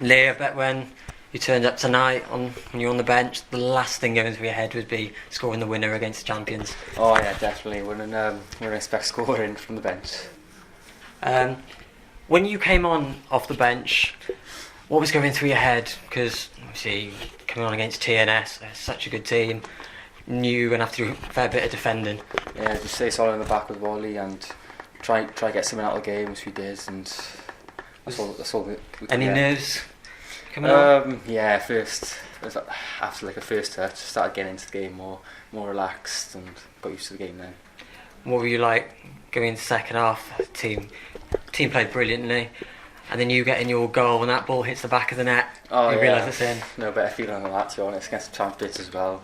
Lee, I bet when you turned up tonight when you were on the bench, the last thing going through your head would be scoring the winner against the champions. Oh yeah, definitely. Wouldn't expect scoring from the bench. When you came on off the bench, what was going through your head? Because obviously coming on against TNS, they're such a good team. Knew you were going to have to do a fair bit of defending. Yeah, just stay solid in the back with Wally and try get something out of the game, which we did, and that's all we Any nerves coming on? Yeah, after like a first touch, started getting into the game more relaxed and got used to the game then. What were you like going into the second half? Team played brilliantly, and then you get in your goal and that ball hits the back of the net. You realise it's in. No better feeling than that, to be honest, against the champions as well.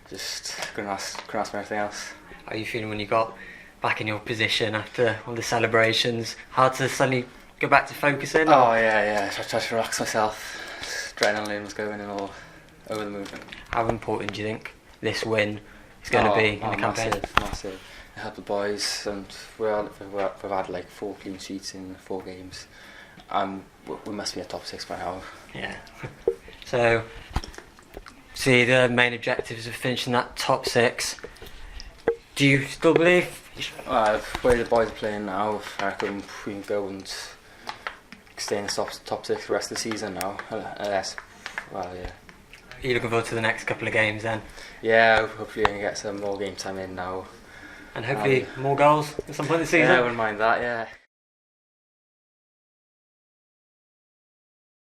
Just couldn't ask for anything else. How are you feeling when you got back in your position after all the celebrations? Hard to suddenly go back to focusing? Oh yeah. I tried to relax myself. Adrenaline was going and all over the movement. How important do you think this win is going to be in the campaign? Massive. It helped the boys, and we've had like 4 clean sheets in 4 games. We must be a top 6 by now. Yeah. So, see, the main objectives of finishing that top 6. Do you still believe? The way the boys are playing now, I reckon we can go and stay in the top 6 the rest of the season now. Yeah. Are you looking forward to the next couple of games then? Yeah, hopefully we can get some more game time in now. And hopefully more goals at some point this season? Yeah, I wouldn't mind that, yeah.